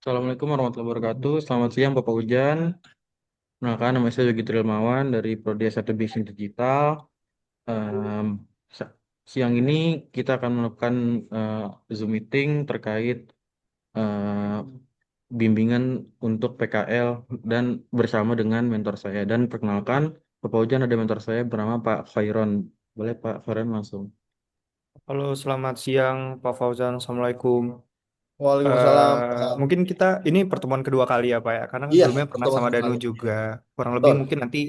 Assalamualaikum warahmatullahi wabarakatuh. Selamat siang Bapak Hujan. Perkenalkan, nama saya Yogi Trilmawan dari Prodi S1 Bisnis Digital. Em, sa- Siang ini kita akan melakukan eh, Zoom meeting terkait eh, bimbingan untuk PKL dan bersama dengan mentor saya. Dan perkenalkan, Bapak Hujan ada mentor saya bernama Pak Khairon. Boleh Pak Khairon langsung. Halo, selamat siang Pak Fauzan. Assalamualaikum. Iya. eh Waalaikumsalam. Mungkin kita ini pertemuan kedua kali ya Pak ya, karena kan Iya, sebelumnya pernah pertemuan sama Danu kembali. juga. Kurang lebih Betul. mungkin nanti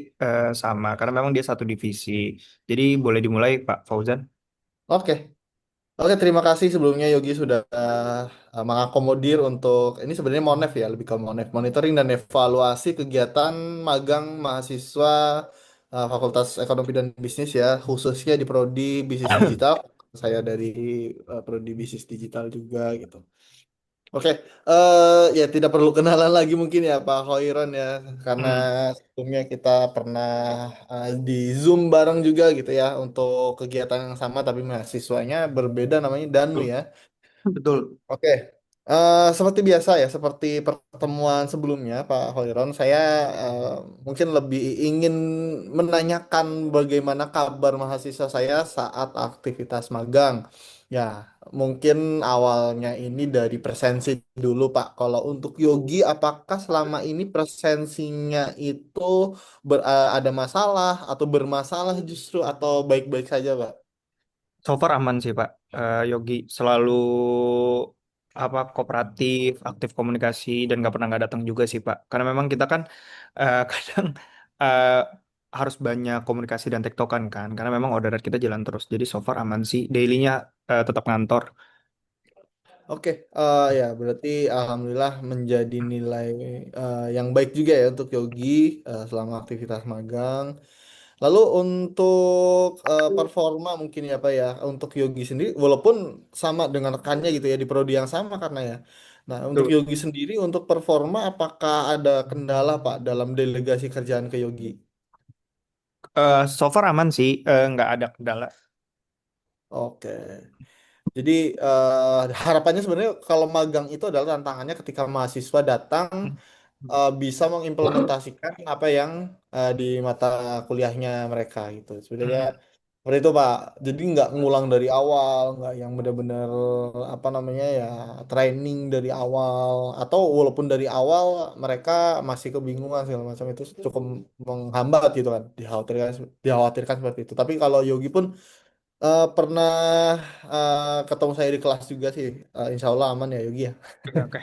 sama, karena memang dia satu divisi. Jadi boleh dimulai Pak Fauzan. Oke. Oke, terima kasih sebelumnya Yogi sudah mengakomodir untuk ini sebenarnya Monef ya, lebih ke Monef, monitoring dan evaluasi kegiatan magang mahasiswa Fakultas Ekonomi dan Bisnis ya, khususnya di Prodi Bisnis Digital. Saya dari Prodi Bisnis Digital juga gitu. Oke, ya tidak perlu kenalan lagi mungkin ya Pak Hoiron ya, karena Hmm, sebelumnya kita pernah di Zoom bareng juga gitu ya untuk kegiatan yang sama tapi mahasiswanya berbeda namanya Danu betul. ya. Betul. Oke, seperti biasa ya, seperti pertemuan sebelumnya, Pak Hoiron, saya eh, mungkin lebih ingin menanyakan bagaimana kabar mahasiswa saya saat aktivitas magang. Ya, mungkin awalnya ini dari presensi dulu, Pak. Kalau untuk Yogi, apakah selama ini presensinya itu ada masalah atau bermasalah justru atau baik-baik saja, Pak? So far aman sih Pak. Yogi selalu kooperatif, aktif komunikasi dan nggak pernah nggak datang juga sih Pak. Karena memang kita kan kadang eh, harus banyak komunikasi dan tektokan kan. Karena memang orderan kita jalan terus. Jadi so far aman sih. Dailynya tetap ngantor. Oke, ya berarti alhamdulillah menjadi nilai yang baik juga ya untuk Yogi selama aktivitas magang. Lalu untuk performa mungkin ya Pak ya, untuk Yogi sendiri, walaupun sama dengan rekannya gitu ya di prodi yang sama karena ya. Nah untuk Betul. Yogi sendiri untuk performa apakah ada kendala Pak dalam delegasi kerjaan ke Yogi? So far aman sih. Nggak ada kendala. Oke. Jadi harapannya sebenarnya kalau magang itu adalah tantangannya ketika mahasiswa datang bisa mengimplementasikan apa yang di mata kuliahnya mereka gitu. Sebenarnya Hmm. seperti itu Pak. Jadi nggak ngulang dari awal, nggak yang benar-benar apa namanya ya training dari awal atau walaupun dari awal mereka masih kebingungan segala macam itu cukup menghambat gitu kan. Dikhawatirkan seperti itu. Tapi kalau Yogi pun pernah ketemu saya di kelas juga sih. Insya Allah aman ya Yogi ya. Oke, oke.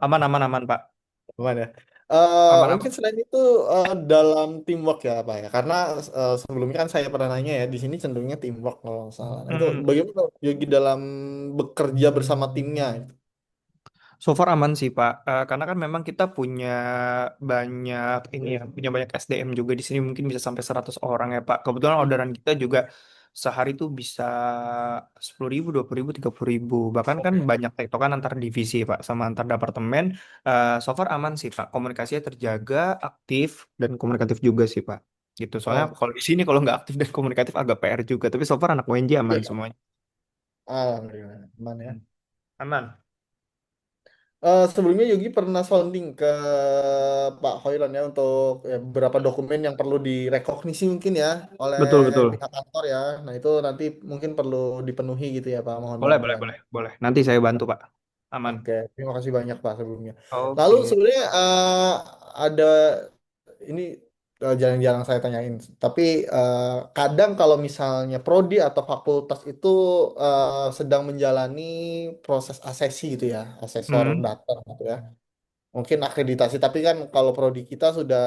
Aman, aman, aman Pak. Aman ya. Aman, Mungkin aman. selain itu dalam teamwork ya Pak ya. Karena sebelumnya kan saya pernah nanya ya di sini cenderungnya teamwork kalau nggak salah. Nah, itu Hmm. bagaimana Yogi dalam bekerja bersama timnya? So far aman sih Pak. Karena kan memang kita punya banyak ini ya, punya banyak SDM juga di sini mungkin bisa sampai 100 orang ya Pak. Kebetulan orderan kita juga sehari tuh bisa 10.000, 20.000, 30.000. Bahkan kan Oke. banyak tektokan antar divisi Pak sama antar departemen. So far aman sih Pak. Komunikasinya terjaga, aktif dan komunikatif juga sih Pak. Gitu. Soalnya Oke. kalau di sini kalau nggak aktif dan komunikatif agak PR juga. Tapi so far anak UNJ aman Iya. semuanya. Alhamdulillah. Aman ya. Hmm. Aman. Sebelumnya Yogi pernah sounding ke Pak Hoiron ya untuk ya, beberapa dokumen yang perlu direkognisi mungkin ya oleh Betul, betul. pihak kantor ya. Nah itu nanti mungkin perlu dipenuhi gitu ya Pak. Mohon Boleh, boleh, bantuan. boleh, boleh. Nanti saya bantu, Pak. Aman. Oke, terima kasih banyak Pak sebelumnya. Lalu Oke. sebenarnya ada ini jarang-jarang saya tanyain, tapi kadang kalau misalnya prodi atau fakultas itu sedang menjalani proses asesi gitu ya, asesor Hmm. data gitu ya. Mungkin akreditasi, tapi kan kalau prodi kita sudah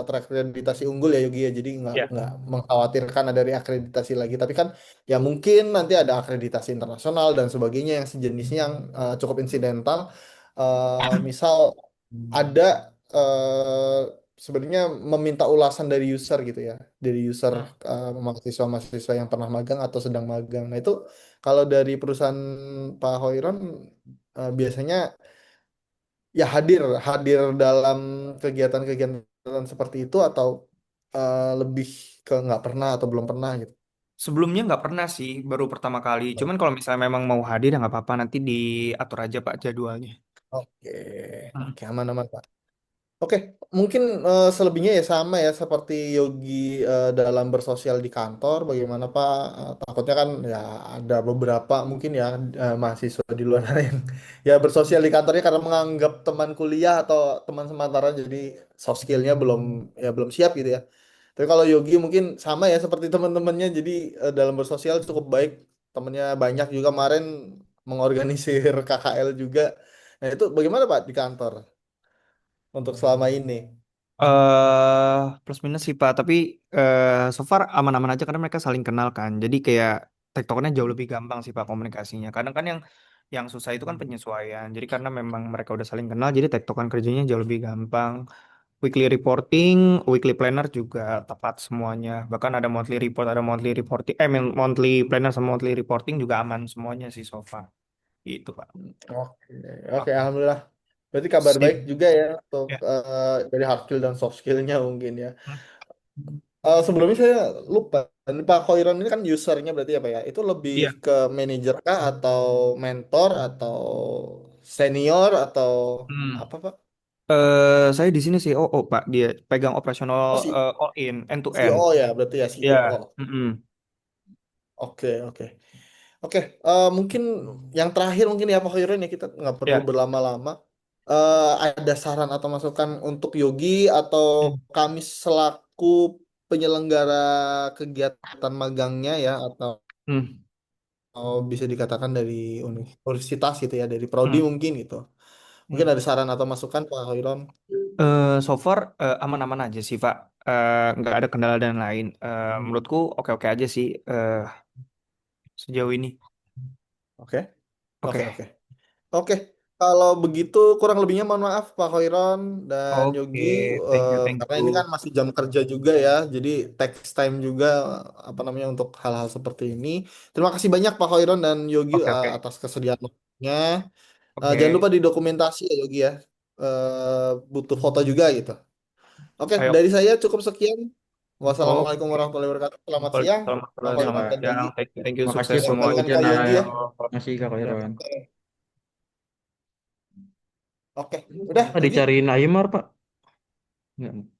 terakreditasi unggul ya Yogi ya, jadi Ya. nggak mengkhawatirkan ada reakreditasi lagi. Tapi kan ya mungkin nanti ada akreditasi internasional dan sebagainya yang sejenisnya yang cukup insidental. Misal ada eh, sebenarnya meminta ulasan dari user gitu ya, dari user Hmm. mahasiswa-mahasiswa yang pernah magang atau sedang magang. Nah itu kalau dari perusahaan Pak Hoiron biasanya ya hadir hadir dalam kegiatan-kegiatan seperti itu atau lebih ke nggak pernah atau belum pernah gitu. Sebelumnya nggak pernah sih, baru pertama kali. Cuman kalau misalnya memang mau hadir ya nggak apa-apa, nanti diatur aja Pak jadwalnya. Oke, Hmm. oke aman-aman Pak. Oke, mungkin selebihnya ya sama ya seperti Yogi dalam bersosial di kantor. Bagaimana Pak? Takutnya kan ya ada beberapa mungkin ya mahasiswa di luar sana yang ya bersosial di kantornya karena menganggap teman kuliah atau teman sementara jadi soft skillnya belum siap gitu ya. Tapi kalau Yogi mungkin sama ya seperti teman-temannya jadi dalam bersosial cukup baik. Temennya banyak juga kemarin mengorganisir KKL juga. Nah itu bagaimana Pak di kantor untuk selama ini? Plus minus sih Pak, tapi so far aman-aman aja karena mereka saling kenal kan. Jadi kayak tektokannya jauh lebih gampang sih Pak komunikasinya. Kadang kan yang susah itu kan penyesuaian. Jadi karena memang mereka udah saling kenal, jadi tektokan kerjanya jauh lebih gampang. Weekly reporting, weekly planner juga tepat semuanya. Bahkan ada monthly report, ada monthly reporting, monthly planner sama monthly reporting juga aman semuanya sih so far. Itu Pak. Oke, oke, Oke. alhamdulillah. Berarti kabar baik Sip. juga ya untuk Ya. dari hard skill dan soft skillnya mungkin ya. Hmm. Sebelumnya saya lupa, ini Pak Khoiron ini kan usernya berarti apa ya? Itu lebih Iya. ke manajer kah atau mentor atau senior atau Hmm. apa Pak? Saya di sini CEO Pak, dia pegang operasional Oh si all in, end to end. CEO ya, berarti ya Ya. CEO. Mm-mm. Oke, oke. Oke, mungkin yang terakhir mungkin ya Pak Hoiron ya kita nggak perlu Ya. berlama-lama. Ada saran atau masukan untuk Yogi atau Hmm. kami selaku penyelenggara kegiatan magangnya ya Hmm. atau bisa dikatakan dari universitas gitu ya dari prodi Hmm. mungkin gitu. Mungkin Hmm. ada saran atau masukan Pak Hoiron. So far aman-aman aja sih Pak. Nggak ada kendala dan lain. Menurutku oke-oke aja sih sejauh ini. Oke, oke, Oke. oke. Oke, kalau begitu kurang lebihnya mohon maaf Pak Hoiron dan Yogi, Oke, thank you, thank karena ini kan you. masih jam kerja juga ya, jadi text time juga apa namanya untuk hal-hal seperti ini. Terima kasih banyak Pak Hoiron dan Yogi Oke, oke. atas kesediaan waktunya. Jangan Oke, lupa didokumentasi ya Yogi ya. Butuh foto juga gitu. Oke, ayo. dari saya cukup sekian. Wassalamualaikum Oke. warahmatullahi wabarakatuh. Selamat siang Pak Selamat Hoiron dan siang. Yogi. Thank you, Makasih sukses Ya, Pak semuanya. kembalikan ke Fauzan. Yogi ya. Makasih Kak Ya. Khairon. Oke, udah Ah, Yogi. dicariin Aymar Pak. Enggak.